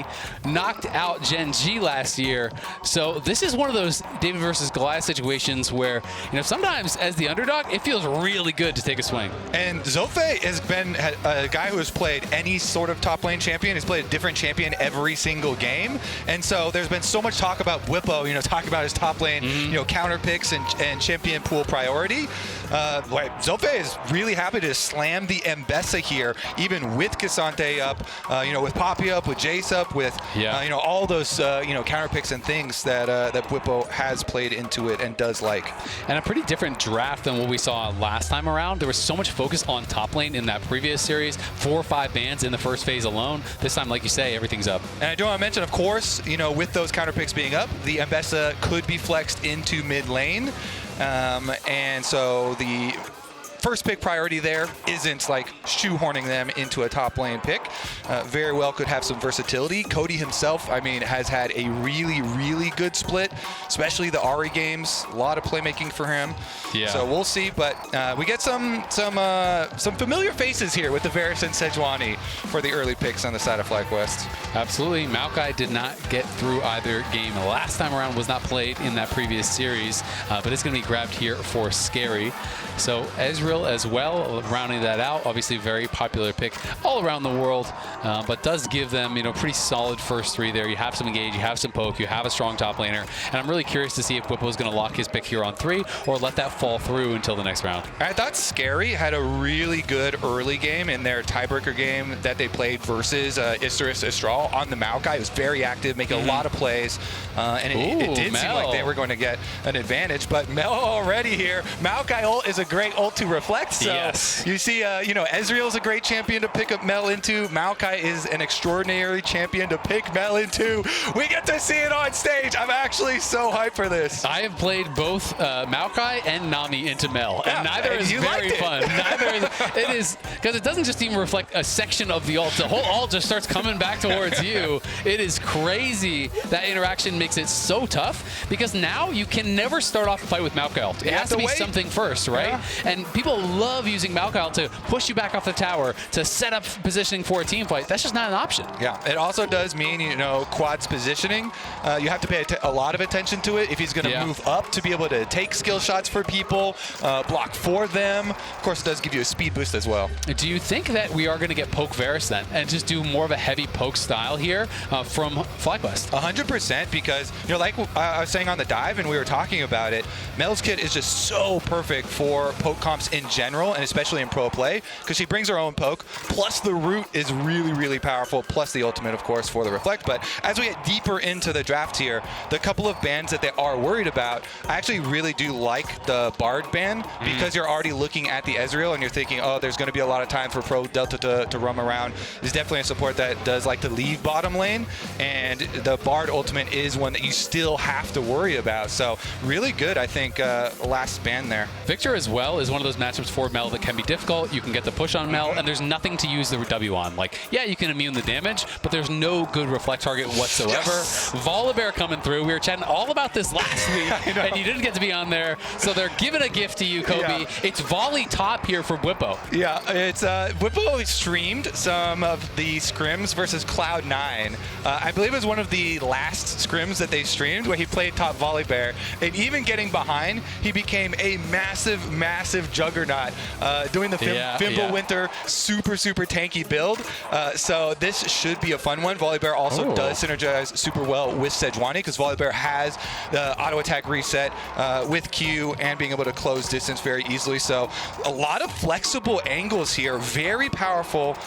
Cody knocked out Gen G last year. So this is one of those David versus Goliath situations where, sometimes as the underdog, it feels really good to take a swing. And Zothve has been a guy who has played any sort of top lane champion. He's played a different champion every single game. And so there's been so much talk about Bwipo, talking about his top lane, counter picks and champion pool priority. Zothve is really happy to slam the Ambessa here, even with K'Sante up, with Poppy up, with Jace up, with all those counter picks and things that Bwipo has played into it and does like. And a pretty different draft than what we saw last time around. There was so much focus on top lane in that previous series, 4 or 5 bans in the first phase alone. This time, like you say, everything's up. And I do want to mention, of course, with those counter picks being up, the Ambessa could be flexed into mid lane. And so the first pick priority there isn't like shoehorning them into a top lane pick. Very well could have some versatility. Cody himself, has had a really, really good split, especially the Ahri games. A lot of playmaking for him. Yeah. So we'll see, but we get some familiar faces here with the Varus and Sejuani for the early picks on the side of FlyQuest. Absolutely. Maokai did not get through either game. Last time around was not played in that previous series, but it's going to be grabbed here for Scary. So Ezreal as well, rounding that out. Obviously very popular pick all around the world, but does give them, pretty solid first 3 there. You have some engage, you have some poke, you have a strong top laner, and I'm really curious to see if Bwipo is going to lock his pick here on 3 or let that fall through until the next round. I thought Scary had a really good early game in their tiebreaker game that they played versus Ezreal on the Maokai. It was very active, making a lot of plays, and it did seem like they were going to get an advantage, but Mel already here. Maokai ult is a great ult to reflect, so yes. You see, Ezreal's a great champion to pick up Mel into. Maokai is an extraordinary champion to pick Mel into. We get to see it on stage. I'm actually so hyped for this. I have played both Maokai and Nami into Mel, and neither is very fun. It is, because it doesn't just even reflect a section of the ult. The whole ult just starts coming back towards you. It is crazy. That interaction makes it so tough, because now you can never start off a fight with Maokai ult. It has to be something first, right? Yeah. And people love using Maokai ult to push you back off the tower, to set up positioning for a team fight. That's just not an option. Yeah, it also does mean, Quad's positioning. You have to pay a lot of attention to it if he's going to move up to be able to take skill shots for people, block for them. Of course, it does give you a speed boost as well. Do you think that we are going to get poke Varus then, and just do more of a heavy poke style here from FlyQuest? 100%, because, like I was saying on the dive, and we were talking about it, Mel's kit is just so perfect for poke comps in general, and especially in pro play, because she brings her own poke, plus the root is really, really powerful, plus the ultimate, of course, for the reflect. But as we get deeper into the draft here, the couple of bans that they are worried about, I actually really do like the Bard ban, because you're already looking at the Ezreal and you're thinking, oh, there's going to be a lot of time for ProDelta to roam around. There's definitely a support that does like to leave bottom lane, and the Bard ultimate is one that you still have to worry about. So really good, I think, last ban there. Victor as well is one of those matchups for Mel that can be difficult. You can get the push on Mel, and there's nothing to use the W on. Like, yeah, you can immune the damage, but there's no good reflect target whatsoever. Yes. Volibear coming through. We were chatting all about this last week, and you didn't get to be on there. So they're giving a gift to you, Kobe. Yeah. It's volley top here for Bwipo. Yeah, it's Bwipo streamed some of the scrims versus Cloud9. I believe it was one of the last scrims that they streamed where he played top Volibear, and even getting behind, he became a massive, massive juggernaut doing the Fimbulwinter super, super tanky build. So this should be a fun one. Volibear also does synergize super well with Sejuani, because Volibear has the auto attack reset with Q and being able to close distance very easily. So a lot of flexible angles here. Very powerful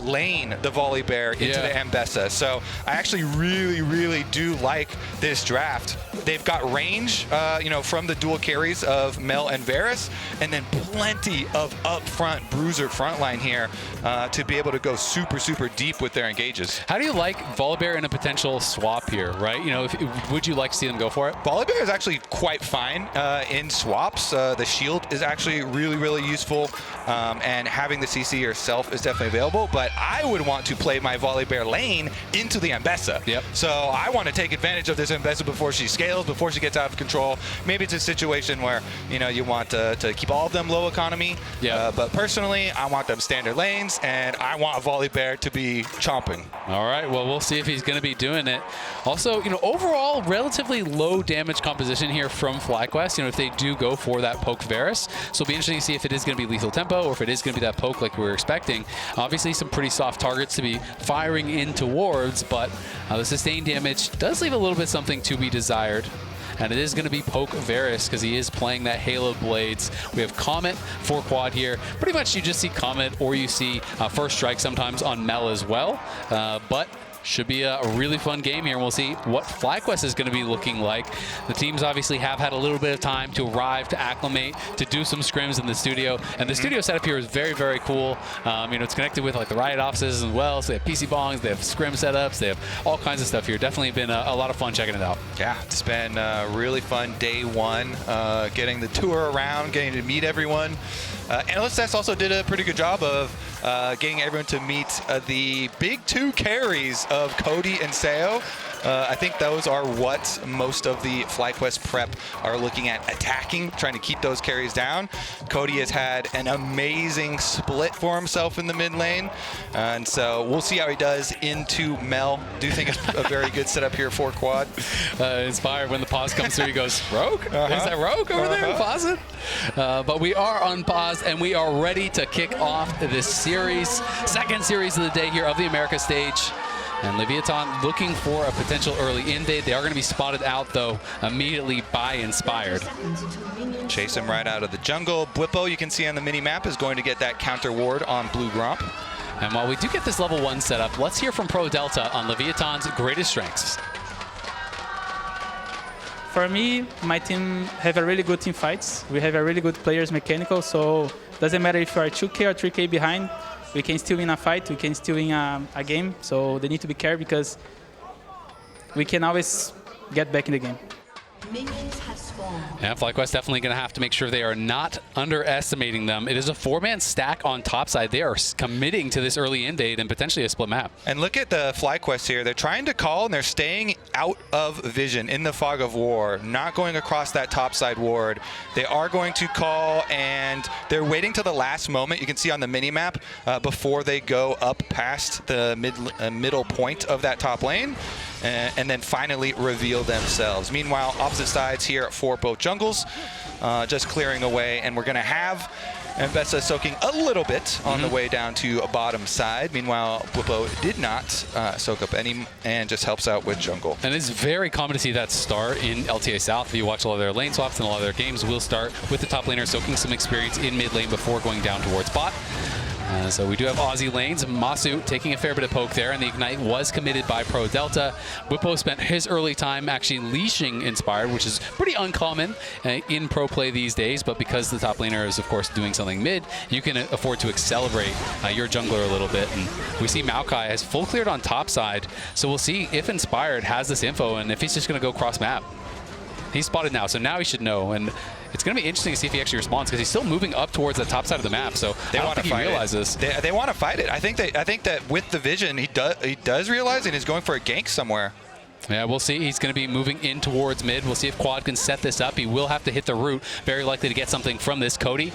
lane, the Volibear into the Ambessa. So I actually really, really do like this draft. They've got range, from the dual carries of Mel and Varus, and then plenty of upfront bruiser frontline here to be able to go super, super deep with their engages. How do you like Volibear in a potential swap here, right? Would you like to see them go for it? Volibear is actually quite fine in swaps. The shield is actually really, really useful, and having the CC yourself is definitely available, but I would want to play my Volibear lane into the Ambessa. Yep. So I want to take advantage of this Ambessa before she scales. kills before she gets out of control. Maybe it's a situation where, you know, you want to keep all of them low economy. Yeah. But personally, I want them standard lanes, and I want Volibear to be chomping. All right, well, we'll see if he's going to be doing it. Also, you know, overall, relatively low damage composition here from FlyQuest, you know, if they do go for that poke Varus. So it'll be interesting to see if it is going to be lethal tempo or if it is going to be that poke like we were expecting. Obviously, some pretty soft targets to be firing in towards, but the sustained damage does leave a little bit something to be desired. And it is going to be poke Varus because he is playing that Halo Blades. We have Comet for quad here. Pretty much you just see Comet or you see First Strike sometimes on Mel as well. But should be a really fun game here, and we'll see what FlyQuest is going to be looking like. The teams obviously have had a little bit of time to arrive, to acclimate, to do some scrims in the studio, and the studio setup here is very, very cool. You know, it's connected with like the Riot offices as well, so they have PC bongs, they have scrim setups, they have all kinds of stuff here. Definitely been a lot of fun checking it out. Yeah, it's been a really fun day one, getting the tour around, getting to meet everyone. Analyst also did a pretty good job of getting everyone to meet the big two carries of Cody and Seo. I think those are what most of the FlyQuest prep are looking at attacking, trying to keep those carries down. Cody has had an amazing split for himself in the mid lane, and so we'll see how he does into Mel. Do think it's a very good setup here for quad. Inspired when the pause comes through, he goes, Rogue? Is that Rogue over there? Pause it? But we are unpaused, and we are ready to kick off this series, second series of the day here of the America stage. And Leviatan looking for a potential early invade. They are going to be spotted out, though, immediately by Inspired. Chase him right out of the jungle. Bwipo, you can see on the mini-map, is going to get that counter ward on Blue Gromp. And while we do get this level 1 setup, let's hear from ProDelta on Leviatan's greatest strengths. For me, my team have a really good team fights. We have a really good players mechanical, so doesn't matter if you are 2K or 3K behind, we can still win a fight, we can still win a game, so they need to be careful because we can always get back in the game. Yeah, FlyQuest definitely going to have to make sure they are not underestimating them. It is a 4-man stack on top side. They are committing to this early invade and potentially a split map. And look at the FlyQuest here. They're trying to call, and they're staying out of vision in the fog of war, not going across that top side ward. They are going to call, and they're waiting till the last moment. You can see on the mini-map before they go up past the middle point of that top lane. And then finally reveal themselves. Meanwhile, opposite sides here for both jungles, just clearing away, and we're going to have Ambessa soaking a little bit on the way down to a bottom side. Meanwhile, Bwipo did not soak up any and just helps out with jungle. And it's very common to see that start in LTA South. If you watch a lot of their lane swaps and a lot of their games, will start with the top laner soaking some experience in mid lane before going down towards bot. So we do have Aussie lanes. Massu taking a fair bit of poke there, and the Ignite was committed by ProDelta. Bwipo spent his early time actually leashing Inspired, which is pretty uncommon in pro play these days, but because the top laner is, of course, doing something mid, you can afford to accelerate your jungler a little bit. And we see Maokai has full cleared on top side, so we'll see if Inspired has this info and if he's just going to go cross map. He's spotted now, so now he should know. And it's going to be interesting to see if he actually responds because he's still moving up towards the top side of the map. So I don't think he realizes. They want to fight it. I think that with the vision, he does realize and he's going for a gank somewhere. Yeah, we'll see. He's going to be moving in towards mid. We'll see if Quad can set this up. He will have to hit the root. Very likely to get something from this. Cody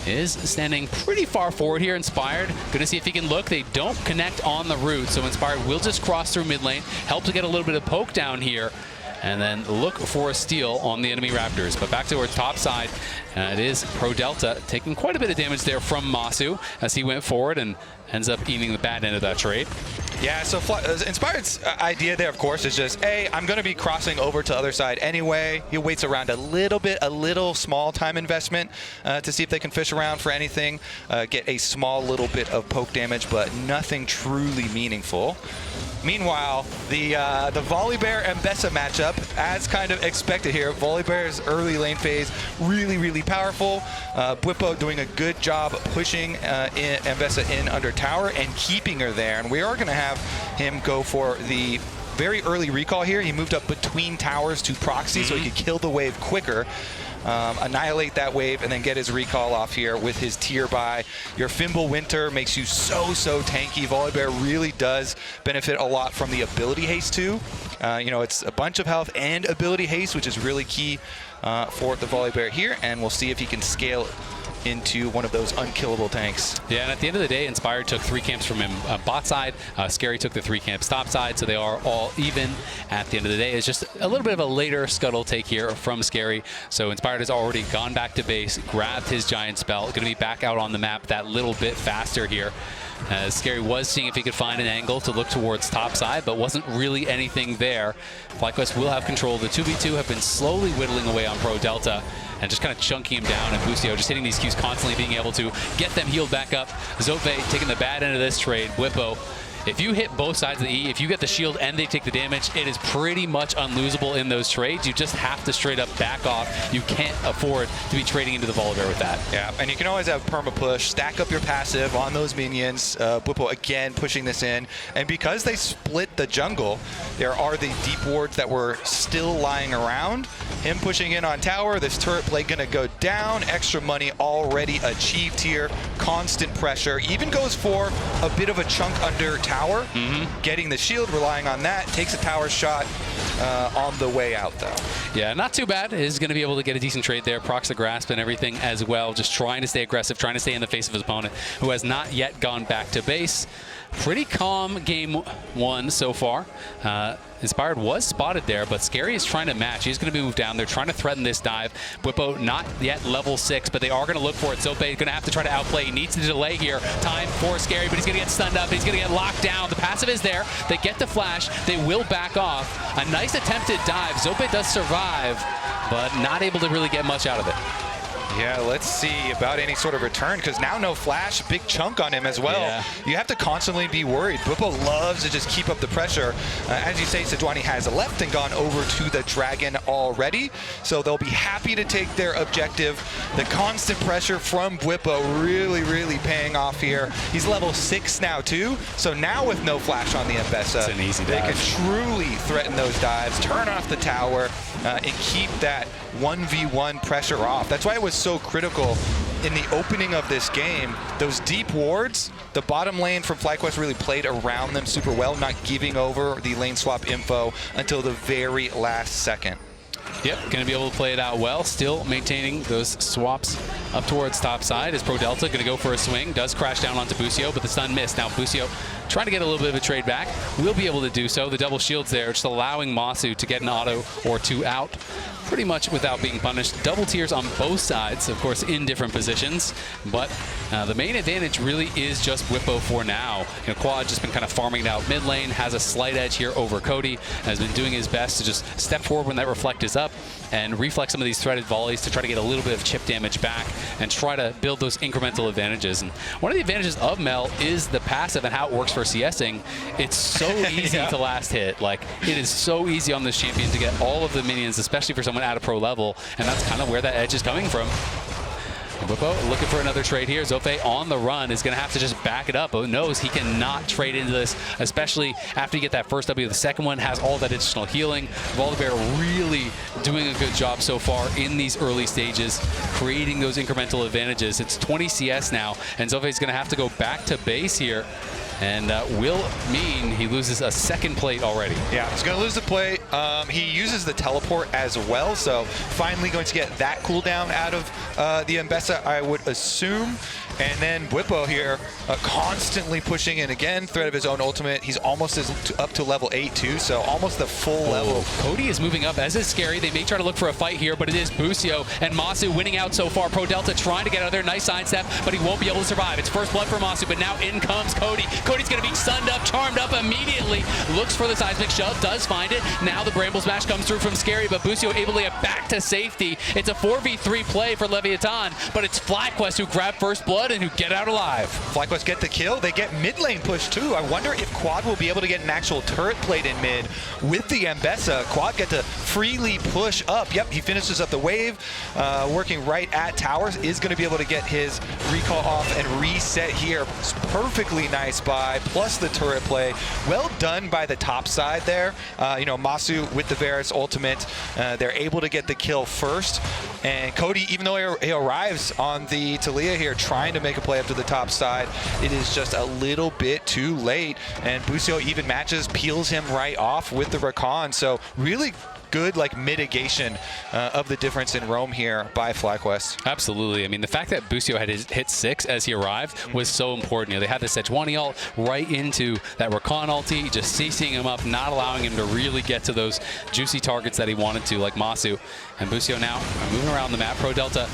is standing pretty far forward here. Inspired, going to see if he can look. They don't connect on the root, so Inspired will just cross through mid lane, help to get a little bit of poke down here, and then look for a steal on the enemy Raptors. But back towards top side, it is ProDelta taking quite a bit of damage there from Massu as he went forward and ends up eating the bad end of that trade. Yeah, so Inspired's idea there, of course, is just, hey, I'm going to be crossing over to the other side anyway. He waits around a little small time investment to see if they can fish around for anything, get a small little bit of poke damage, but nothing truly meaningful. Meanwhile, the Volibear Ambessa matchup, as kind of expected here, Volibear's early lane phase, really powerful. Bwipo doing a good job pushing Ambessa in under tower and keeping her there. And we are going to have him go for the very early recall here. He moved up between towers to proxy so he could kill the wave quicker. Annihilate that wave and then get his recall off here with his tier buy. Your Fimble Winter makes you so tanky. Volibear really does benefit a lot from the ability haste too. You know, it's a bunch of health and ability haste, which is really key for the Volibear here, and we'll see if he can scale into one of those unkillable tanks. Yeah, and at the end of the day, Inspired took 3 camps from him bot side. Scary took the 3 camps top side, so they are all even at the end of the day. It's just a little bit of a later scuttle take here from Scary. So Inspired has already gone back to base, grabbed his giant spell, going to be back out on the map that little bit faster here. Scary was seeing if he could find an angle to look towards top side, but wasn't really anything there. FlyQuest will have control. The 2v2 have been slowly whittling away on ProDelta and just kind of chunking him down, and Busio just hitting these Qs constantly, being able to get them healed back up. Zothve taking the bad end of this trade. Bwipo, if you hit both sides of the E, if you get the shield and they take the damage, it is pretty much unlosable in those trades. You just have to straight up back off. You can't afford to be trading into the Volibear with that. Yeah, and you can always have perma push, stack up your passive on those minions. Bwipo again pushing this in, and because they split the jungle, there are the deep wards that were still lying around. Him pushing in on tower, this turret play gonna go down. Extra money already achieved here. Constant pressure, even goes for a bit of a chunk under tower. Getting the shield, relying on that, takes a tower shot on the way out though. Yeah, not too bad. Is going to be able to get a decent trade there. Procs the grasp and everything as well. Just trying to stay aggressive, trying to stay in the face of his opponent, who has not yet gone back to base. Pretty calm game 1 so far. Inspired was spotted there, but Scary is trying to match. He's going to be moved down. They're trying to threaten this dive. Bwipo not yet level 6, but they are going to look for it. Zothve is going to have to try to outplay. He needs to delay here. Time for Scary, but he's going to get stunned up. He's going to get locked down. The passive is there. They get the flash. They will back off. A nice attempted dive. Zothve does survive, but not able to really get much out of it. Yeah, let's see about any sort of return, because now no flash, big chunk on him as well. Yeah. You have to constantly be worried. Bwipo loves to just keep up the pressure. As you say, Sejuani has left and gone over to the dragon already, so they'll be happy to take their objective. The constant pressure from Bwipo really paying off here. He's level 6 now too, so now with no flash on the Ambessa, it's an easy they dive. can truly threaten those dives, turn off the tower, and keep that 1v1 pressure off. That's why it was so critical in the opening of this game. Those deep wards, the bottom lane from FlyQuest really played around them super well, not giving over the lane swap info until the very last second. Yep, going to be able to play it out well, still maintaining those swaps up towards top side. Is ProDelta going to go for a swing, does crash down onto Busio, but the stun missed. Now Busio trying to get a little bit of a trade back, will be able to do so. The double shields there, just allowing Massu to get an auto or 2 out pretty much without being punished. Double tiers on both sides, of course, in different positions, but the main advantage really is just Bwipo for now. You know, Quad just been kind of farming it out mid lane, has a slight edge here over Cody, has been doing his best to just step forward when that reflect is up and reflect some of these threaded volleys to try to get a little bit of chip damage back and try to build those incremental advantages. And one of the advantages of Mel is the passive and how it works for CSing. It's so easy to last hit. Like, it is so easy on this champion to get all of the minions, especially for someone at a pro level, and that's kind of where that edge is coming from. Bwipo looking for another trade here. Zothve on the run is going to have to just back it up. But knows he cannot trade into this, especially after you get that first W. The second one has all that additional healing. Volibear really doing a good job so far in these early stages, creating those incremental advantages. It's 20 CS now, and Zothve is going to have to go back to base here. And will mean he loses a second plate already. Yeah, he's going to lose the plate. He uses the teleport as well, so finally going to get that cooldown out of the Ambessa, I would assume. And then Bwipo here constantly pushing in again, threat of his own ultimate. He's almost up to level 8 too, so almost the full level. Cody is moving up, as is Scary. They may try to look for a fight here, but it is Busio and Massu winning out so far. ProDelta trying to get out of there, nice sidestep, but he won't be able to survive. It's first blood for Massu, but now in comes Cody. Cody's going to be stunned up, charmed up immediately. Looks for the seismic shove, does find it. Now the Bramble Smash comes through from Scary, but Busio able to get back to safety. It's a 4v3 play for Leviatan, but it's FlyQuest who grabbed first blood. sudden who get out alive. FlyQuest get the kill. They get mid lane push too. I wonder if Quad will be able to get an actual turret plate in mid with the Ambessa. Quad get to freely push up. Yep, he finishes up the wave, working right at towers. Is going to be able to get his recall off and reset here. Perfectly nice buy, plus the turret play. Well done by the top side there. You know, Massu with the Varus ultimate, they're able to get the kill first. And Cody, even though he arrives on the Taliyah here, trying to make a play up to the top side, it is just a little bit too late. And Busio even matches, peels him right off with the Rakan. So really good like mitigation of the difference in roam here by FlyQuest. Absolutely. I mean, the fact that Busio had hit 6 as he arrived was so important. You know, they had the Sejuani ult right into that Rakan ulti, just CCing him up, not allowing him to really get to those juicy targets that he wanted to, like Massu. And Busio now moving around the map. ProDelta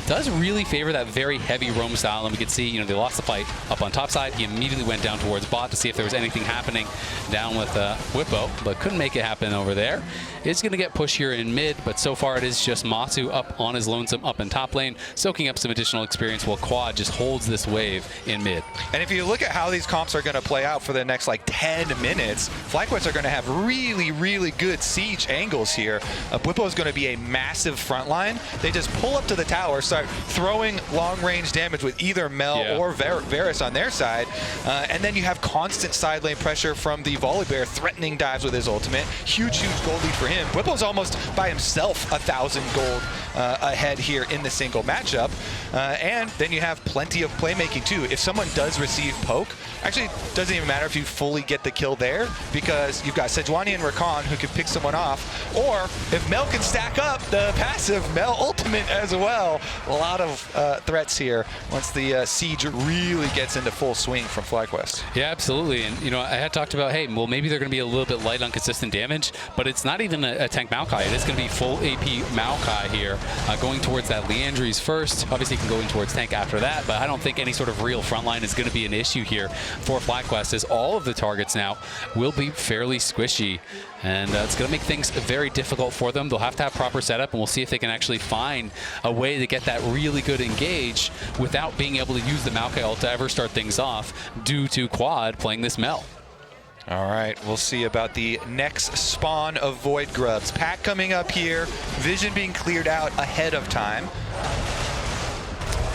does really favor that very heavy roam style, and we can see, you know, they lost the fight up on top side. He immediately went down towards bot to see if there was anything happening down with Bwipo, but couldn't make it happen over there. It's going to get pushed here in mid, but so far it is just Massu up on his lonesome up in top lane, soaking up some additional experience while Quad just holds this wave in mid. And if you look at how these comps are going to play out for the next like 10 minutes, FlyQuest are going to have really, really good siege angles here. Bwipo is going to be a massive front line. They just pull up to the tower, start throwing long-range damage with either Mel or Varus on their side, and then you have constant side lane pressure from the Volibear, threatening dives with his ultimate. Huge gold lead for him. Bwipo's almost by himself 1,000 gold ahead here in the single matchup, and then you have plenty of playmaking too. If someone does receive poke, actually doesn't even matter if you fully get the kill there, because you've got Sejuani and Rakan who can pick someone off, or if Mel can stack up the passive Mel ultimate as well. A lot of threats here once the siege really gets into full swing from FlyQuest. Yeah, absolutely. And, you know, I had talked about, hey, well, maybe they're going to be a little bit light on consistent damage, but it's not even a tank Maokai. It is going to be full AP Maokai here, going towards that Leandries first. Obviously, he can go in towards tank after that, but I don't think any sort of real frontline is going to be an issue here for FlyQuest, as all of the targets now will be fairly squishy. And it's going to make things very difficult for them. They'll have to have proper setup, and we'll see if they can actually find a way to get that really good engage without being able to use the Maokai ult to ever start things off due to Quad playing this Mel. All right, we'll see about the next spawn of Void Grubs. Pack coming up here, vision being cleared out ahead of time.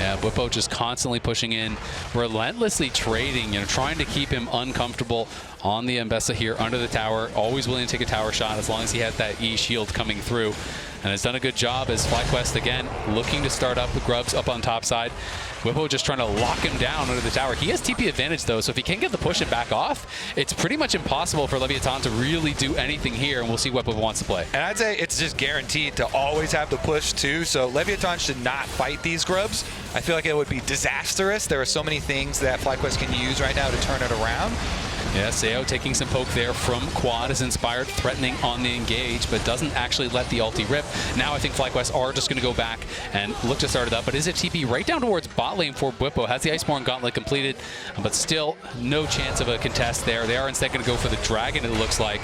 Yeah, Bwipo just constantly pushing in, relentlessly trading, you know, trying to keep him uncomfortable on the Ambessa here under the tower, always willing to take a tower shot as long as he has that E shield coming through. And has done a good job as FlyQuest, again, looking to start up with Grubs up on top side. Bwipo just trying to lock him down under the tower. He has TP advantage, though, so if he can't get the push and back off, it's pretty much impossible for Leviatan to really do anything here, and we'll see what Bwipo wants to play. And I'd say it's just guaranteed to always have the push, too, so Leviatan should not fight these Grubs. I feel like it would be disastrous. There are so many things that FlyQuest can use right now to turn it around. Yeah, Seo taking some poke there from Quad is inspired, threatening on the engage, but doesn't actually let the ulti rip. Now I think FlyQuest are just going to go back and look to start it up, but is it TP right down towards bot lane for Bwipo? Has the Iceborne Gauntlet completed, but still no chance of a contest there. They are instead going to go for the Dragon, it looks like,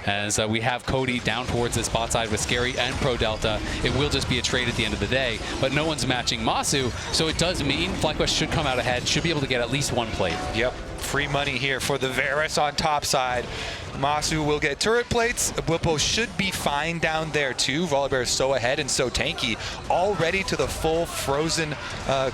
as we have Cody down towards this bot side with Scary and ProDelta. It will just be a trade at the end of the day, but no one's matching Massu, so it does mean FlyQuest should come out ahead, should be able to get at least one plate. Yep. Free money here for the Varus on top side. Massu will get turret plates. Bwipo should be fine down there too. Volibear is so ahead and so tanky. Already to the full frozen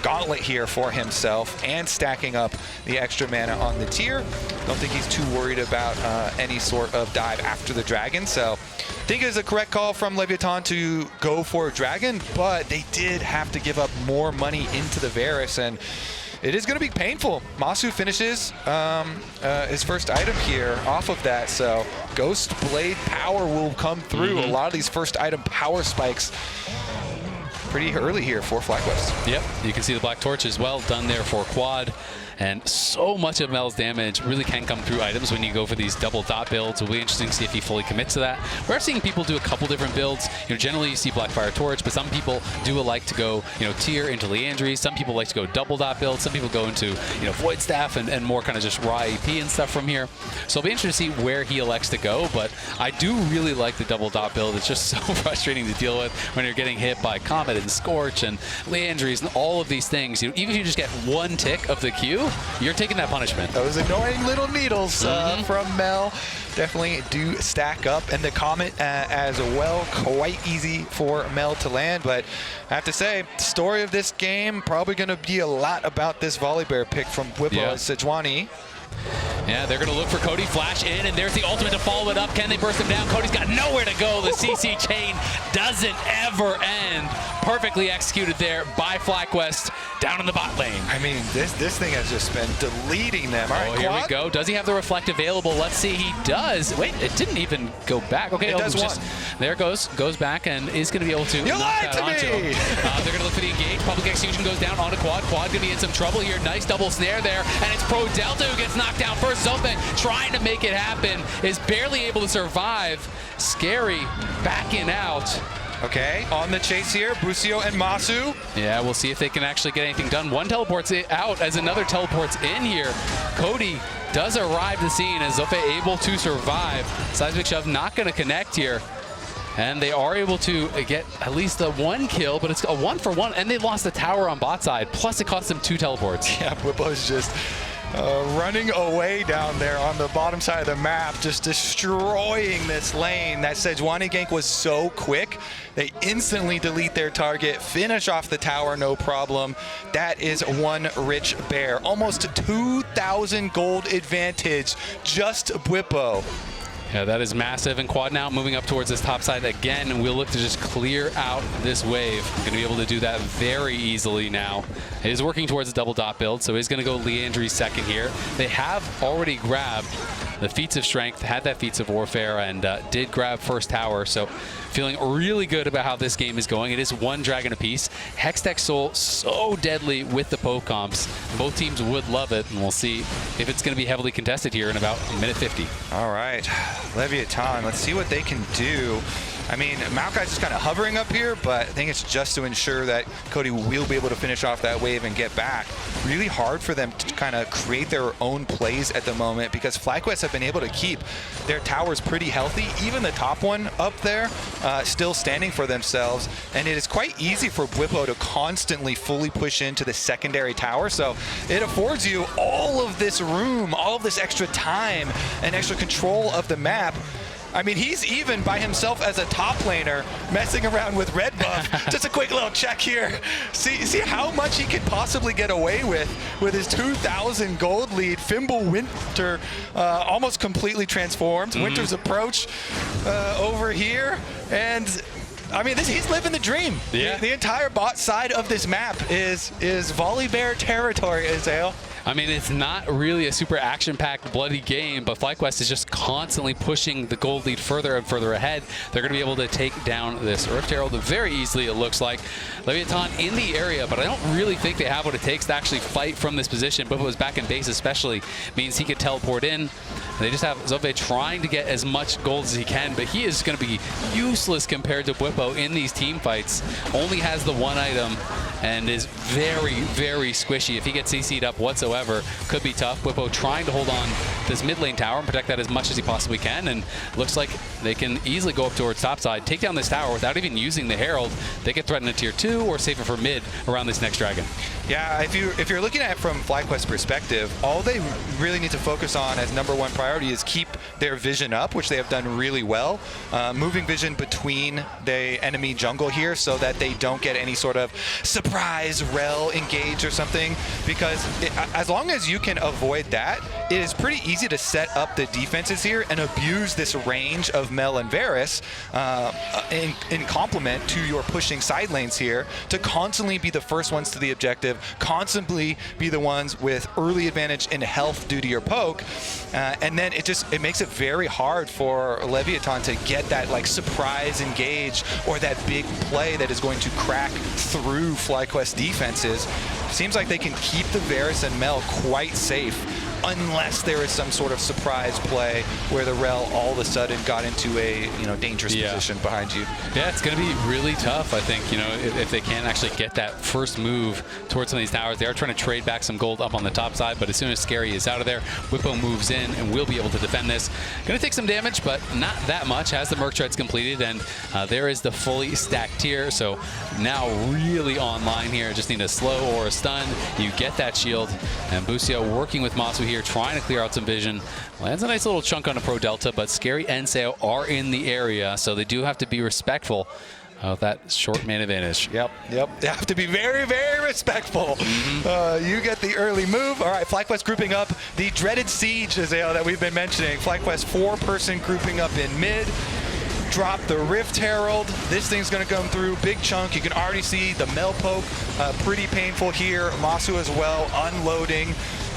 gauntlet here for himself and stacking up the extra mana on the tier. Don't think he's too worried about any sort of dive after the dragon. So I think it is a correct call from Leviatan to go for a dragon, but they did have to give up more money into the Varus, and it is going to be painful. Massu finishes his first item here off of that, so Ghost Blade power will come through. A lot of these first item power spikes pretty early here for FlyQuest. Yep, you can see the Black Torch as well done there for Quad. And so much of Mel's damage really can come through items when you go for these double dot builds. It'll be interesting to see if he fully commits to that. We're seeing people do a couple different builds. You know, generally you see Blackfire Torch, but some people do like to go, you know, tier into Liandry. Some people like to go double dot build. Some people go into, you know, Void Staff and more kind of just raw AP and stuff from here. So it'll be interesting to see where he elects to go, but I do really like the double dot build. It's just so frustrating to deal with when you're getting hit by Comet and Scorch and Liandry's and all of these things. You know, even if you just get one tick of the Q, you're taking that punishment. Those annoying little needles from Mel definitely do stack up, and the Comet as well, quite easy for Mel to land. But I have to say, the story of this game probably going to be a lot about this Volibear pick from Bwipo as Sejuani. Yeah, they're going to look for Cody, flash in, and there's the ultimate to follow it up. Can they burst him down? Cody's got nowhere to go. The CC chain doesn't ever end. Perfectly executed there by FlyQuest down in the bot lane. I mean, this thing has just been deleting them. All right, here we go. Does he have the reflect available? Let's see. He does. Wait, it didn't even go back. Okay, it does just, there it goes. Goes back and is going to be able to you knock lied that to onto me. him. They're going to look for the engage. Public execution goes down onto Quad. Quad going to be in some trouble here. Nice double snare there. And it's ProDelta who gets knocked down first. Zothve trying to make it happen, is barely able to survive. Scary backing out. Okay, on the chase here, Busio and Massu. Yeah, we'll see if they can actually get anything done. One teleports out as another teleports in here. Cody does arrive to the scene as Zothve able to survive. Seismic Shove not going to connect here. And they are able to get at least the one kill, but it's a 1-for-1, and they lost the tower on bot side. Plus, it cost them 2 teleports. Yeah, Bwipo's just running away down there on the bottom side of the map, just destroying this lane. That Sejuani gank was so quick. They instantly delete their target, finish off the tower, no problem. That is one rich bear. Almost 2,000 gold advantage, just Bwipo. Yeah, that is massive. And Quad now moving up towards this top side again, and we'll look to just clear out this wave. Going to be able to do that very easily now. It is working towards a double dot build, so he's going to go Liandry second here. They have already grabbed the Feats of Strength, had that Feats of Warfare, and did grab first tower. So feeling really good about how this game is going. It is one dragon apiece. Hextech Soul so deadly with the poke comps. Both teams would love it, and we'll see if it's going to be heavily contested here in about a minute 50. All right, Leviatan, let's see what they can do. I mean, Maokai's just kind of hovering up here, but I think it's just to ensure that Cody will be able to finish off that wave and get back. Really hard for them to kind of create their own plays at the moment because FlyQuest have been able to keep their towers pretty healthy. Even the top one up there still standing for themselves. And it is quite easy for Bwipo to constantly fully push into the secondary tower. So it affords you all of this room, all of this extra time and extra control of the map. I mean, he's even by himself as a top laner messing around with red buff. Just a quick little check here. See how much he could possibly get away with his 2,000 gold lead. Fimble Winter almost completely transformed. Winter's approach over here. And I mean, he's living the dream. Yeah. The entire bot side of this map is Volibear territory, Azael. I mean, it's not really a super action-packed, bloody game, but FlyQuest is just constantly pushing the gold lead further and further ahead. They're going to be able to take down this Rift Herald very easily, it looks like. Leviatan in the area, but I don't really think they have what it takes to actually fight from this position. Bwipo's back in base especially means he could teleport in. They just have Zothve trying to get as much gold as he can, but he is going to be useless compared to Bwipo in these team fights. Only has the one item and is very, very squishy. If he gets CC'd up whatsoever, could be tough. Bwipo trying to hold on this mid lane tower and protect that as much as he possibly can, and looks like they can easily go up towards topside, take down this tower without even using the Herald. They can threaten a tier 2 or save it for mid around this next dragon. Yeah, if you're looking at it from FlyQuest's perspective, all they really need to focus on as #1 priority is keep their vision up, which they have done really well. Moving vision between the enemy jungle here so that they don't get any sort of surprise Rell engage or something, because as long as you can avoid that, it is pretty easy to set up the defenses here and abuse this range of Mel and Varus in complement to your pushing side lanes here to constantly be the first ones to the objective, constantly be the ones with early advantage in health due to your poke, and then it makes it very hard for Leviatan to get that like surprise engage or that big play that is going to crack through FlyQuest defenses. seems like they can keep the Varus and Mel quite safe unless there is some sort of surprise play where the Rell all of a sudden got into a dangerous position behind you. Yeah, it's going to be really tough, I think, if they can't actually get that first move towards some of these towers. They are trying to trade back some gold up on the top side, but as soon as Scary is out of there, Bwipo moves in and will be able to defend this. Going to take some damage, but not that much. Has the Merc Treads completed, and there is the fully stacked tier. So now really online here. Just need a slow or a stun. You get that shield, and Busio working with Massu here, trying to clear out some vision. Lands a nice little chunk on a ProDelta, but Scary and Seo are in the area, so they do have to be respectful of that short man advantage. Yep. They have to be very, very respectful. You get the early move. All right, FlyQuest grouping up the dreaded Siege, Azael, that we've been mentioning. FlyQuest 4-person grouping up in mid. Drop the Rift Herald. This thing's going to come through. Big chunk. You can already see the Mel poke. Pretty painful here. Massu as well, unloading.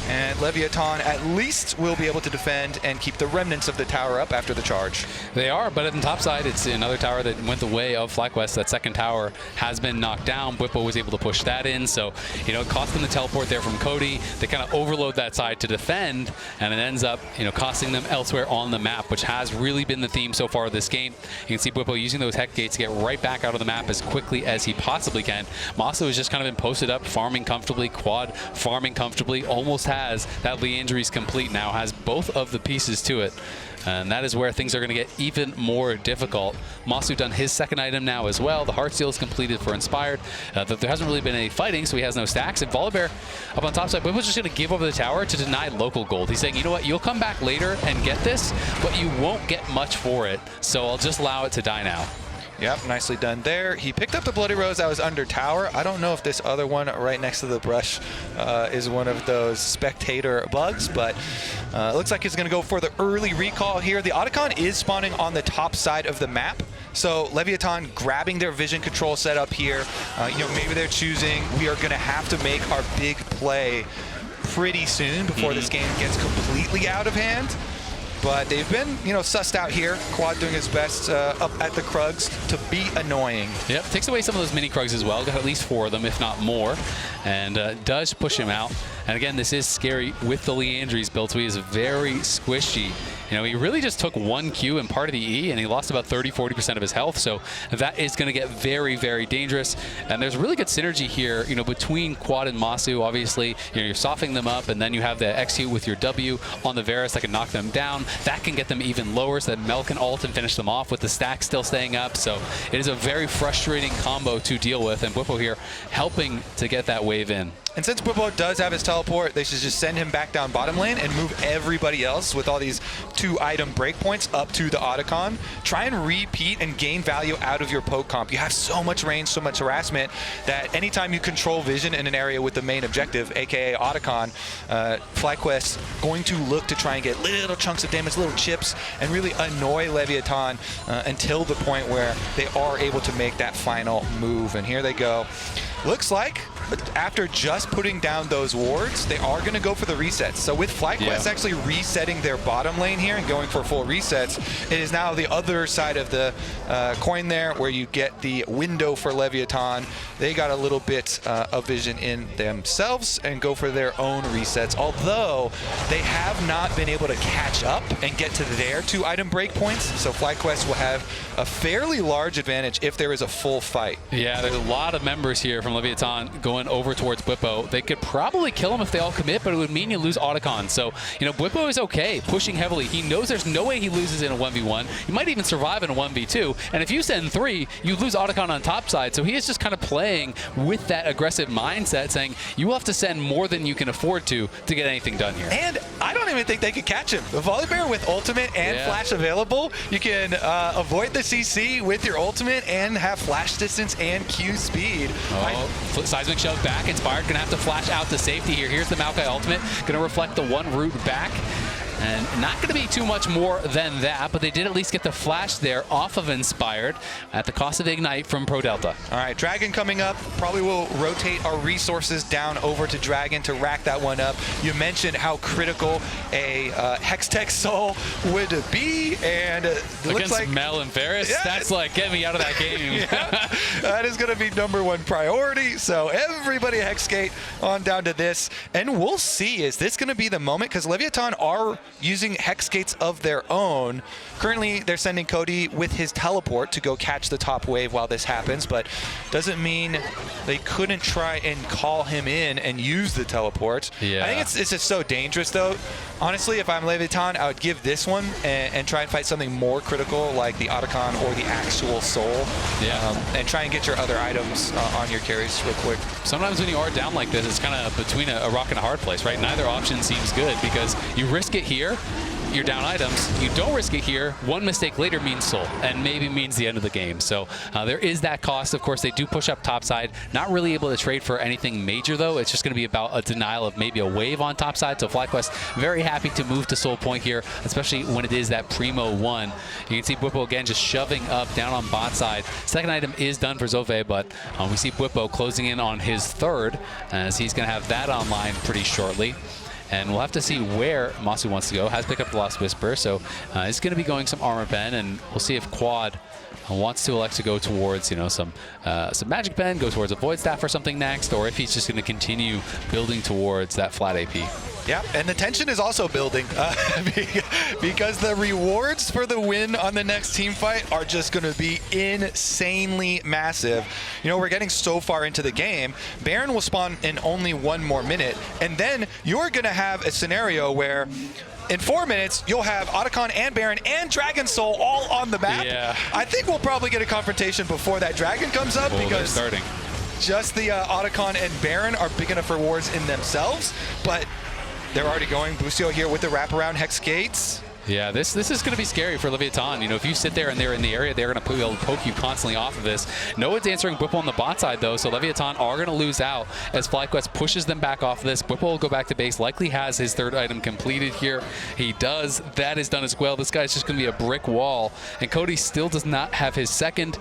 And Leviatan at least will be able to defend and keep the remnants of the tower up after the charge. They are, but at the top side, it's another tower that went the way of FlyQuest. That second tower has been knocked down. Bwipo was able to push that in, so it cost them the teleport there from Cody. They kind of overload that side to defend, and it ends up costing them elsewhere on the map, which has really been the theme so far of this game. You can see Bwipo using those Heck Gates to get right back out of the map as quickly as he possibly can. Massu has just kind of been posted up, farming comfortably, quad farming comfortably, almost has that Leandry's complete now, has both of the pieces to it. And that is where things are going to get even more difficult. Massu done his second item now as well. The Heartsteel is completed for Inspired. There hasn't really been any fighting, so he has no stacks. And Volibear up on top side, Bwipo's just going to give over the tower to deny local gold. He's saying, you know what, you'll come back later and get this, but you won't get much for it. So I'll just allow it to die now. Yep, nicely done there. He picked up the Bloody Rose that was under tower. I don't know if this other one right next to the brush is one of those spectator bugs, but it looks like he's going to go for the early recall here. The Otacon is spawning on the top side of the map, so Leviatan grabbing their vision control setup here. Maybe they're choosing, we are going to have to make our big play pretty soon before this game gets completely out of hand. But they've been, sussed out here. Quad doing his best up at the Krugs to be annoying. Yep, takes away some of those mini Krugs as well. Got at least 4 of them, if not more. And does push him out. And again, this is Scary with the Leandry's build, so he is very squishy. He really just took 1 Q and part of the E, and he lost about 30–40% of his health. So that is going to get very, very dangerous. And there's really good synergy here, between Quad and Massu. Obviously, you're softening them up, and then you have the execute with your W on the Varus that can knock them down. That can get them even lower, so that Mel can ult and finish them off with the stack still staying up. So it is a very frustrating combo to deal with, and Bwipo here helping to get that wave in. And since Bwipo does have his teleport, they should just send him back down bottom lane and move everybody else with all these 2-item breakpoints up to the Otacon. Try and repeat and gain value out of your poke comp. You have so much range, so much harassment, that anytime you control vision in an area with the main objective, aka Otacon, FlyQuest going to look to try and get little chunks of damage, little chips, and really annoy Leviatan until the point where they are able to make that final move. And here they go. Looks like after just putting down those wards, they are going to go for the resets. So with FlyQuest actually resetting their bottom lane here and going for full resets, it is now the other side of the coin there where you get the window for Leviatan. They got a little bit of vision in themselves and go for their own resets, although they have not been able to catch up and get to their 2-item breakpoints. So FlyQuest will have a fairly large advantage if there is a full fight. Yeah, there's a lot of members here from Leviatan going over towards Bwipo. They could probably kill him if they all commit, but it would mean you lose Otacon. So, Bwipo is okay, pushing heavily. He knows there's no way he loses in a 1v1. He might even survive in a 1v2. And if you send 3, you lose Otacon on top side. So he is just kind of playing with that aggressive mindset, saying you will have to send more than you can afford to get anything done here. And I don't even think they could catch him. The Volibear with ultimate and flash available, you can avoid the CC with your ultimate and have flash distance and Q speed. Seismic shove back. Inspired going to have to flash out to safety here. Here's the Maokai ultimate. Going to reflect the 1 root back. And not going to be too much more than that, but they did at least get the flash there off of Inspired at the cost of Ignite from ProDelta. All right, Dragon coming up. Probably will rotate our resources down over to Dragon to rack that one up. You mentioned how critical a Hextech Soul would be, and it looks like Mel and Varus, that's like, get me out of that game. Yeah, that is going to be #1 priority. So everybody Hexgate on down to this, and we'll see. Is this going to be the moment? Because Leviatan are using Hexgates of their own. Currently, they're sending Cody with his teleport to go catch the top wave while this happens, but doesn't mean they couldn't try and call him in and use the teleport. Yeah. I think it's just so dangerous, though. Honestly, if I'm Leviatan, I would give this one and try and fight something more critical like the Otacon or the actual Soul. Yeah. And try and get your other items on your carries real quick. Sometimes when you are down like this, it's kind of between a rock and a hard place, right? Neither option seems good because you risk it here, you're down items. You don't risk it here. One mistake later means Soul, and maybe means the end of the game. So there is that cost. Of course, they do push up topside. Not really able to trade for anything major, though. It's just going to be about a denial of maybe a wave on topside. So FlyQuest very happy to move to Soul Point here, especially when it is that Primo 1. You can see Bwipo again just shoving up down on bot side. Second item is done for Zothve, but we see Bwipo closing in on his third, as he's going to have that online pretty shortly. And we'll have to see where Massu wants to go. Has picked up the Lost Whisper, so he's going to be going some Armor Pen, and we'll see if Quad wants to elect to go towards, you know, some Magic Pen, go towards a Void Staff or something next, or if he's just going to continue building towards that flat AP. Yeah, and the tension is also building because the rewards for the win on the next team fight are just going to be insanely massive. You know, we're getting so far into the game. Baron will spawn in only 1 more minute, and then you're going to have a scenario where in 4 minutes, you'll have Otacon and Baron and Dragon Soul all on the map. Yeah. I think we'll probably get a confrontation before that Dragon comes up because starting. Just the Otacon and Baron are big enough rewards in themselves, but they're already going Busio here with the wraparound Hex Gates. Yeah, this is going to be scary for Leviatan. You know, if you sit there and they're in the area, they're going to be able to poke you constantly off of this. No one's answering Bwipo on the bot side, though, so Leviatan are going to lose out as FlyQuest pushes them back off of this. Bwipo will go back to base, likely has his third item completed here. He does. That is done as well. This guy's just going to be a brick wall, and Cody still does not have his second.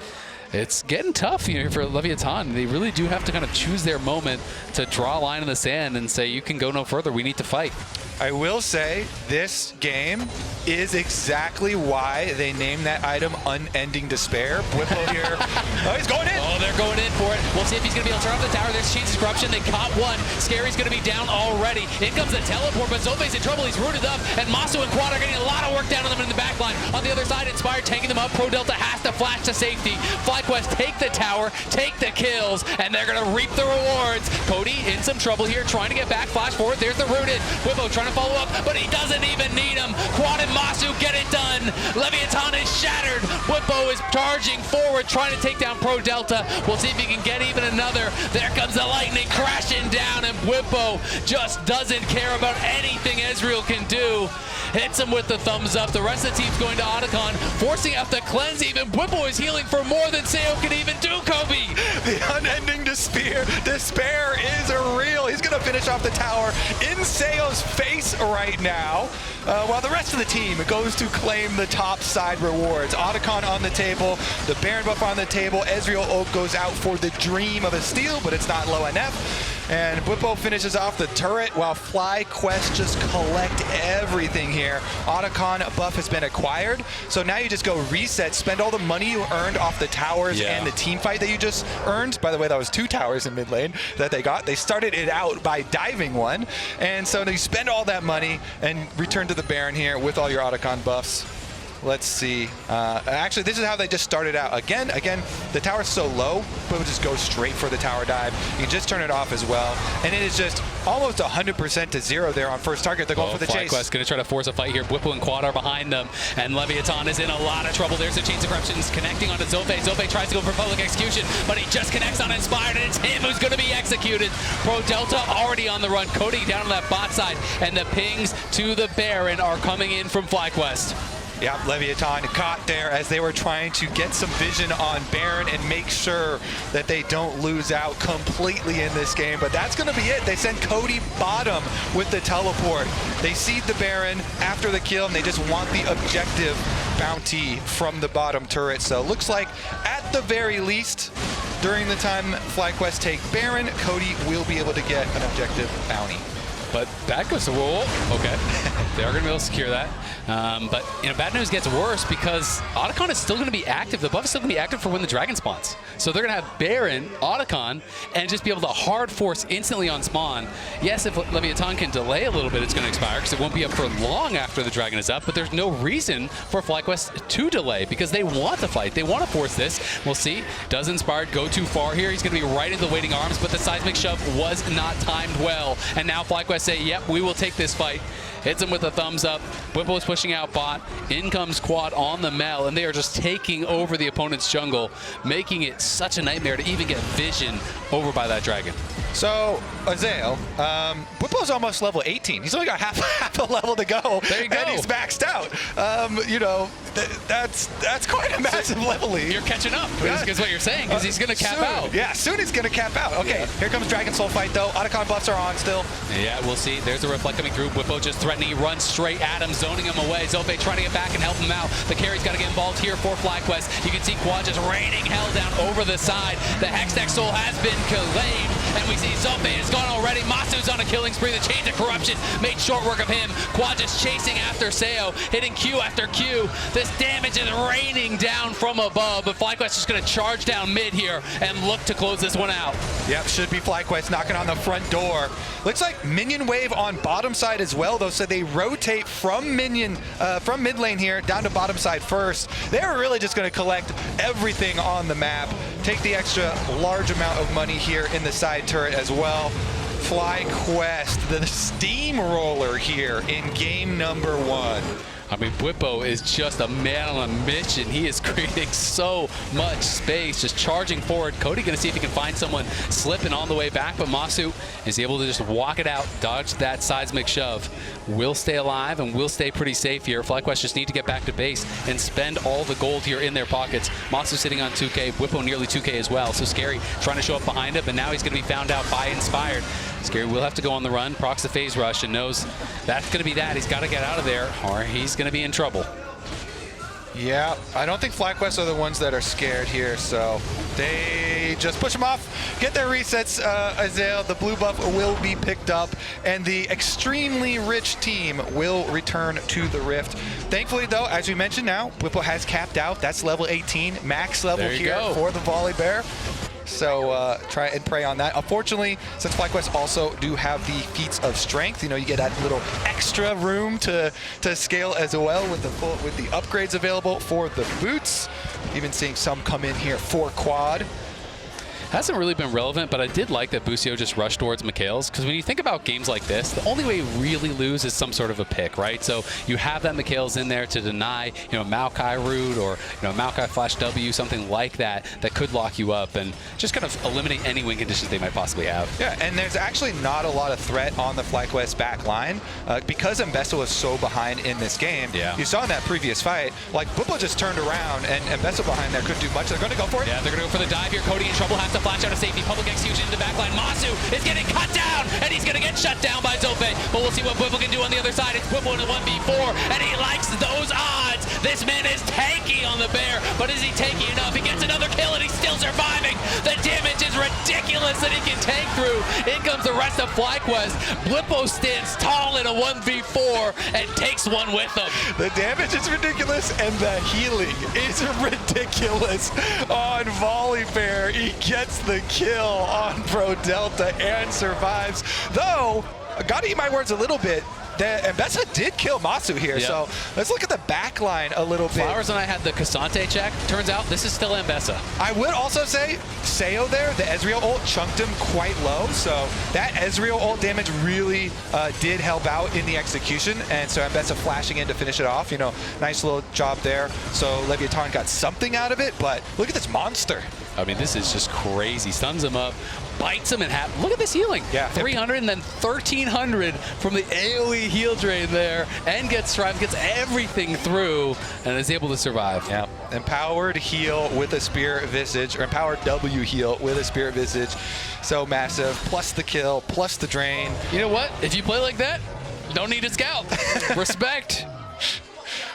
It's getting tough, you know, for Leviatan. They really do have to kind of choose their moment to draw a line in the sand and say, you can go no further. We need to fight. I will say this game is exactly why they named that item Unending Despair. Bwipo here. Oh, he's going in. Oh, they're going in for it. We'll see if he's going to be able to turn off the tower. There's Chains of Corruption. They caught one. Scary's going to be down already. In comes the teleport, but Zothve's in trouble. He's rooted up, and Massu and Quad are getting a lot of work down on them in the back line. On the other side, Inspired taking them up. ProDelta has to flash to safety. FlyQuest take the tower, take the kills, and they're going to reap the rewards. Cody in some trouble here, trying to get back. Flash forward. There's the rooted. Bwipo trying to follow up, but he doesn't even need him. Quad and Massu get it done. Leviatan is shattered. Bwipo is charging forward, trying to take down ProDelta. We'll see if he can get even another. There comes the lightning crashing down, and Bwipo just doesn't care about anything Ezreal can do. Hits him with the thumbs up. The rest of the team's going to Otacon, forcing out the cleanse even. Bwipo is healing for more than Seo can even do, Kobe. The unending despair is real. He's going to finish off the tower in Seo's face right now. While the rest of the team goes to claim the top side rewards. Otacon on the table, the Baron buff on the table. Ezreal Oak goes out for the dream of a steal, but it's not low enough. And Bwipo finishes off the turret while FlyQuest just collect everything here. Otacon buff has been acquired, so now you just go reset, spend all the money you earned off the towers and the team fight that you just earned. By the way, that was 2 towers in mid lane that they got. They started it out by diving one, and so you spend all that money and return to the Baron here with all your Otacon buffs. Let's see. Actually, this is how they just started out. Again, the tower's so low, but we'll just go straight for the tower dive. You can just turn it off as well. And it is just almost 100% to 0 there on first target. They're going for the chase. FlyQuest going to try to force a fight here. Bwipo and Quad are behind them, and Leviatan is in a lot of trouble. There's the Chains of Corruptions connecting onto Zothve. Zothve tries to go for public execution, but he just connects on Inspired, and it's him who's going to be executed. ProDelta already on the run. Cody down on that bot side, and the pings to the Baron are coming in from FlyQuest. Yeah, Leviatan caught there as they were trying to get some vision on Baron and make sure that they don't lose out completely in this game. But that's going to be it. They send Cody bottom with the teleport. They seed the Baron after the kill, and they just want the objective bounty from the bottom turret. So it looks like, at the very least, during the time FlyQuest take Baron, Cody will be able to get an objective bounty. But that goes to roll. Okay. They are going to be able to secure that. But, you know, bad news gets worse because Otacon is still going to be active. The buff is still going to be active for when the dragon spawns. So they're going to have Baron, Otacon, and just be able to hard force instantly on spawn. Yes, if Leviatan can delay a little bit, it's going to expire because it won't be up for long after the dragon is up. But there's no reason for FlyQuest to delay because they want to fight. They want to force this. We'll see. Does Inspired go too far here? He's going to be right in the waiting arms, but the seismic shove was not timed well. And now FlyQuest say, yep, we will take this fight. Hits him with a thumbs up. Bwipo is pushing out bot. In comes Quad on the Mel, and they are just taking over the opponent's jungle, making it such a nightmare to even get vision over by that dragon. So, Azael, Bwipo's almost level 18. He's only got half a level to go. There you go. And he's maxed out. You know, that's quite a massive level lead. You're catching up, is what you're saying, because he's going to cap out. Yeah, soon he's going to cap out. Okay, here comes Dragon Soul fight, though. Otacon buffs are on still. Yeah, we'll see. There's a reflect coming through. Bwipo just threatening. He runs straight at him, zoning him away. Zothve trying to get back and help him out. The carry's got to get involved here for FlyQuest. You can see Quad just raining hell down over the side. The Hextech Soul has been delayed, and we see Zothve is gone already. Massu's on a killing spree. The Chains of Corruption made short work of him. Quad just chasing after Seo, hitting Q after Q. This damage is raining down from above, but FlyQuest is going to charge down mid here and look to close this one out. Yep, should be FlyQuest knocking on the front door. Looks like minion wave on bottom side as well, though, so they rotate from mid lane here down to bottom side first. They're really just going to collect everything on the map, take the extra large amount of money here in the side turret as well. FlyQuest, the steamroller here in game number 1. I mean, Bwipo is just a man on a mission. He is creating so much space, just charging forward. Cody going to see if he can find someone slipping on the way back, but Massu is able to just walk it out, dodge that seismic shove. Will stay alive and will stay pretty safe here. FlyQuest just need to get back to base and spend all the gold here in their pockets. Massu sitting on 2K, Bwipo nearly 2K as well. So Scary trying to show up behind him, and now he's going to be found out by Inspired. Scary will have to go on the run, procs the phase rush, and knows that's going to be that. He's got to get out of there, or he's going to be in trouble. Yeah, I don't think FlyQuest are the ones that are scared here, so they just push them off, get their resets. Azael, the blue buff will be picked up, and the extremely rich team will return to the Rift. Thankfully, though, as we mentioned now, Bwipo has capped out. That's level 18, max level here for the Volibear. So try and pray on that. Unfortunately, since FlyQuest also do have the feats of strength, you know, you get that little extra room to scale as well with the upgrades available for the boots. Even seeing some come in here for Quad. Hasn't really been relevant, but I did like that Busio just rushed towards Mikhail's, because when you think about games like this, the only way you really lose is some sort of a pick, right? So you have that Mikhail's in there to deny, you know, Maokai root or, you know, Maokai flash W, something like that, that could lock you up and just kind of eliminate any win conditions they might possibly have. Yeah, and there's actually not a lot of threat on the FlyQuest back line because Ambessa was so behind in this game. Yeah. You saw in that previous fight, like Bwipo just turned around and Ambessa behind there couldn't do much. They're going to go for it. Yeah, they're going to go for the dive here. Cody in trouble, has to flash out of safety. Public execution into backline. Massu is getting cut down, and he's going to get shut down by Zothve. But we'll see what Bwipo can do on the other side. It's Bwipo in a 1v4, and he likes those odds. This man is tanky on the bear, but is he tanky enough? He gets another kill, and he's still surviving. The damage is ridiculous that he can tank through. In comes the rest of FlyQuest. Bwipo stands tall in a 1v4 and takes one with him. The damage is ridiculous, and the healing is ridiculous on Volibear. He gets the kill on ProDelta and survives. Though, I gotta eat my words a little bit. Ambessa did kill Massu here, so let's look at the back line a little bit. Flowers and I had the Cassante check. Turns out this is still Ambessa. I would also say Seo there, the Ezreal ult chunked him quite low, so that Ezreal ult damage really did help out in the execution, and so Ambessa flashing in to finish it off. You know, nice little job there. So Leviatan got something out of it, but look at this monster. I mean, this is just crazy. Stuns him up, bites him in half. Look at this healing. Yeah. 300 and then 1,300 from the AoE heal drain there, and gets everything through, and is able to survive. Yeah. Empowered heal with a Spirit Visage, or empowered W heal with a Spirit Visage. So massive. Plus the kill, plus the drain. You know what? If you play like that, don't need a scout. Respect.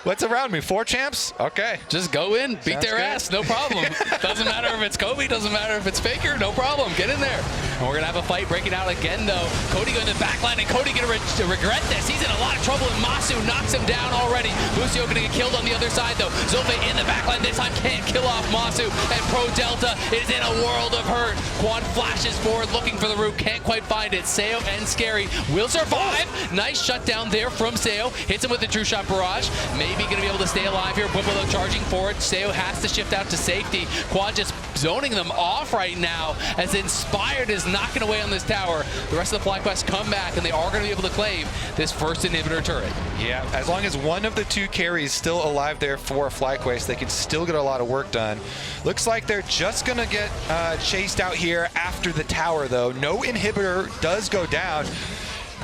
What's around me? 4 champs? Okay. Just go in, beat Sounds their good. ass, no problem. Doesn't matter if it's Kobe, doesn't matter if it's Faker, no problem. Get in there. And we're going to have a fight breaking out again, though. Cody going to the backline, and Cody going to regret this. He's in a lot of trouble, and Massu knocks him down already. Busio going to get killed on the other side, though. Zothve in the backline this time, can't kill off Massu, and ProDelta is in a world of hurt. Quad flashes forward, looking for the root, can't quite find it. Seo and Scary will survive. Nice shutdown there from Seo. Hits him with the True Shot Barrage. Maybe going to be able to stay alive here. Bwipo though charging forward. Seo has to shift out to safety. Quad just zoning them off right now as Inspired is knocking away on this tower. The rest of the FlyQuest come back, and they are going to be able to claim this first inhibitor turret. Yeah, as long as one of the 2 carries still alive there for FlyQuest, they can still get a lot of work done. Looks like they're just going to get chased out here after the tower, though. No inhibitor does go down.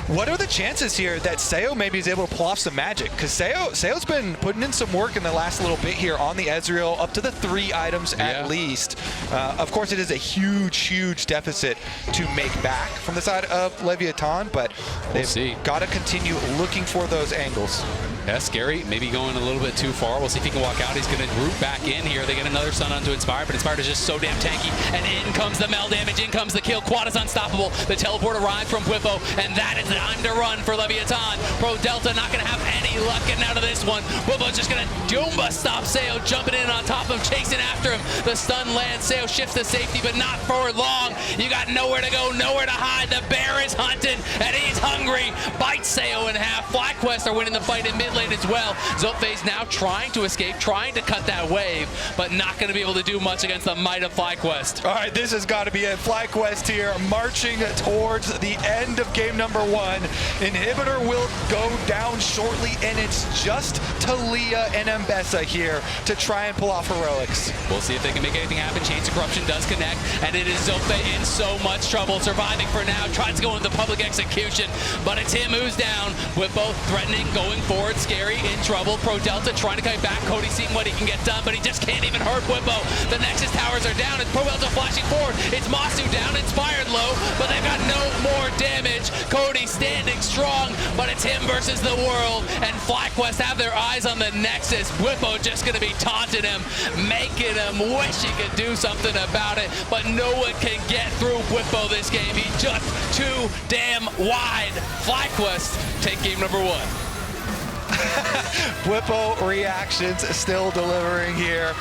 What are the chances here that Seo maybe is able to pull off some magic? Because Seo's been putting in some work in the last little bit here on the Ezreal, up to the 3 items at least. Of course, it is a huge, huge deficit to make back from the side of Leviatan, but they've got to continue looking for those angles. Yeah, Scary, maybe going a little bit too far. We'll see if he can walk out. He's going to root back in here. They get another stun onto Inspired, but Inspired is just so damn tanky. And in comes the Mel damage, in comes the kill. Quad is unstoppable. The teleport arrives from Bwipo, and that is time to run for Leviatan. ProDelta not going to have any luck getting out of this one. Bwipo's just going to Doomba stop Seo, jumping in on top of him, chasing after him. The stun lands. Seo shifts to safety, but not for long. You got nowhere to go, nowhere to hide. The bear is hunting, and he's hungry. Bites Seo in half. FlyQuest are winning the fight in mid lane as well. Zothve's now trying to escape, trying to cut that wave, but not going to be able to do much against the might of FlyQuest. All right, this has got to be it. FlyQuest here, marching towards the end of game number 1. Inhibitor will go down shortly, and it's just Taliyah and Ambessa here to try and pull off heroics. We'll see if they can make anything happen. Chains of Corruption does connect, and it is Zothve in so much trouble. Surviving for now, tries to go into public execution, but it's him who's down. Bwipo threatening, going forward. Scary in trouble. ProDelta trying to kite back. Cody seeing what he can get done, but he just can't even hurt Bwipo. The Nexus towers are down. It's ProDelta flashing forward. It's Massu down, Inspired low, but they've got no more damage. Cody standing strong, but it's him versus the world, and FlyQuest have their eyes on the Nexus. Bwipo just going to be taunting him, making him wish he could do something about it, but no one can get through Bwipo this game. He's just too damn wide. FlyQuest take game number 1. Bwipo reactions still delivering here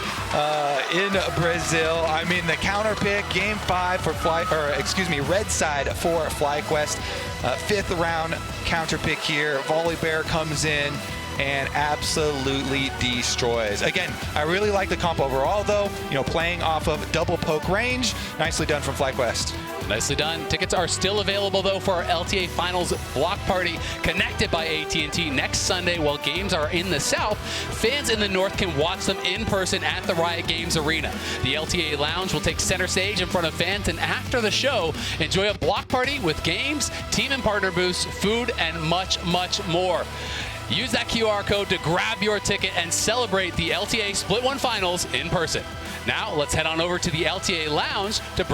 in Brazil. I mean, the counter pick, game 5 for red side for FlyQuest. 5th round counter pick here. Volibear comes in and absolutely destroys. Again, I really like the comp overall, though. You know, playing off of double poke range. Nicely done from FlyQuest. Nicely done. Tickets are still available, though, for our LTA Finals block party connected by AT&T next Sunday. While games are in the South, fans in the North can watch them in person at the Riot Games Arena. The LTA Lounge will take center stage in front of fans, and after the show, enjoy a block party with games, team and partner booths, food, and much, much more. Use that QR code to grab your ticket and celebrate the LTA Split 1 Finals in person. Now, let's head on over to the LTA Lounge to break